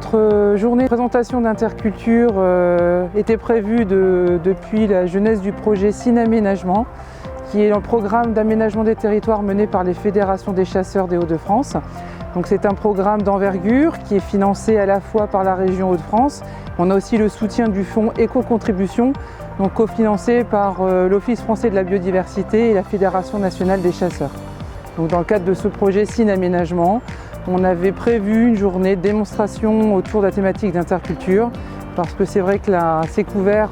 Notre journée de présentation d'interculture était prévue depuis la jeunesse du projet Cinéaménagement, qui est un programme d'aménagement des territoires mené par les fédérations des chasseurs des Hauts-de-France. Donc c'est un programme d'envergure qui est financé à la fois par la région Hauts-de-France. On a aussi le soutien du fonds Éco-contribution, donc cofinancé par l'Office français de la biodiversité et la Fédération nationale des chasseurs. Donc dans le cadre de ce projet Cinéaménagement, on avait prévu une journée de démonstration autour de la thématique d'interculture, parce que c'est vrai que ces couverts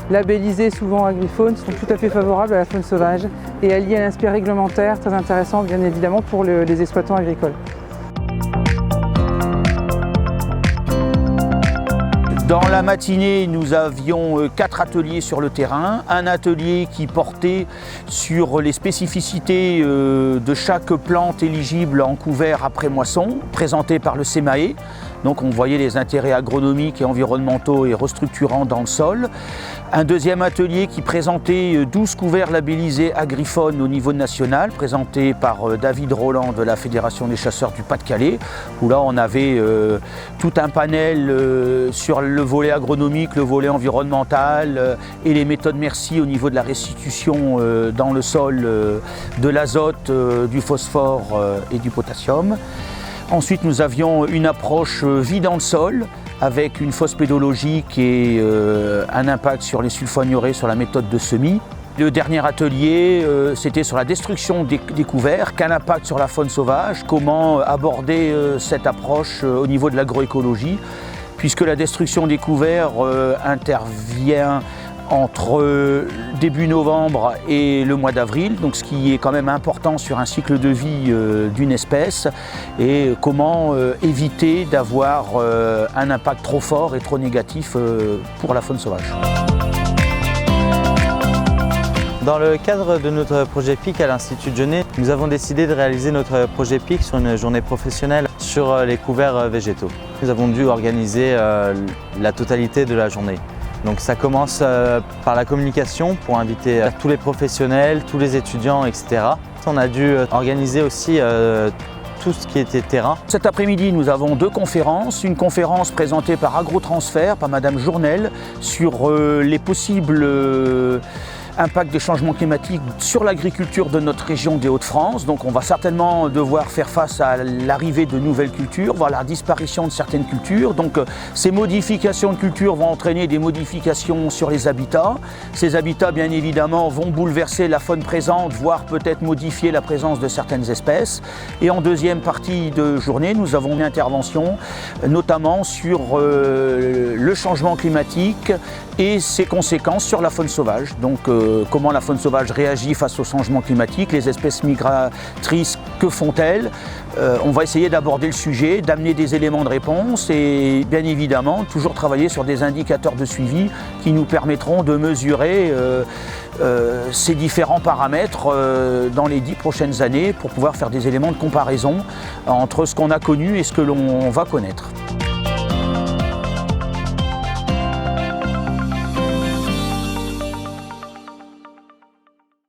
labellisés souvent agrifaune sont tout à fait favorables à la faune sauvage et alliés à l'aspect réglementaire, très intéressant bien évidemment pour les exploitants agricoles. Dans la matinée, nous avions 4 ateliers sur le terrain. Un atelier qui portait sur les spécificités de chaque plante éligible en couvert après moisson, présenté par le CEMAE. Donc on voyait les intérêts agronomiques et environnementaux et restructurants dans le sol. Un deuxième atelier qui présentait 12 couverts labellisés agrifaune au niveau national, présenté par David Roland de la Fédération des chasseurs du Pas-de-Calais, où là on avait tout un panel sur le volet agronomique, le volet environnemental et les méthodes merci au niveau de la restitution dans le sol de l'azote, du phosphore et du potassium. Ensuite, nous avions une approche vie dans le sol avec une phosphédologie et un impact sur les sulfonurées, sur la méthode de semis. Le dernier atelier, c'était sur la destruction des couverts, quel impact sur la faune sauvage, comment aborder cette approche au niveau de l'agroécologie, puisque la destruction des couverts intervient entre début novembre et le mois d'avril, donc ce qui est quand même important sur un cycle de vie d'une espèce, et comment éviter d'avoir un impact trop fort et trop négatif pour la faune sauvage. Dans le cadre de notre projet PIC à l'Institut de Genêt, nous avons décidé de réaliser notre projet PIC sur une journée professionnelle sur les couverts végétaux. Nous avons dû organiser la totalité de la journée. Donc ça commence par la communication pour inviter tous les professionnels, tous les étudiants, etc. On a dû organiser aussi tout ce qui était terrain. Cet après-midi, nous avons 2 conférences. Une conférence présentée par Agrotransfert, par Madame Journel, sur les possibles impact des changements climatiques sur l'agriculture de notre région des Hauts-de-France. Donc on va certainement devoir faire face à l'arrivée de nouvelles cultures, voire la disparition de certaines cultures. Donc ces modifications de culture vont entraîner des modifications sur les habitats. Ces habitats, bien évidemment, vont bouleverser la faune présente, voire peut-être modifier la présence de certaines espèces. Et en deuxième partie de journée, nous avons une intervention notamment sur le changement climatique et ses conséquences sur la faune sauvage. Donc comment la faune sauvage réagit face au changement climatique, les espèces migratrices, que font-elles? On va essayer d'aborder le sujet, d'amener des éléments de réponse et bien évidemment toujours travailler sur des indicateurs de suivi qui nous permettront de mesurer ces différents paramètres dans les 10 prochaines années pour pouvoir faire des éléments de comparaison entre ce qu'on a connu et ce que l'on va connaître.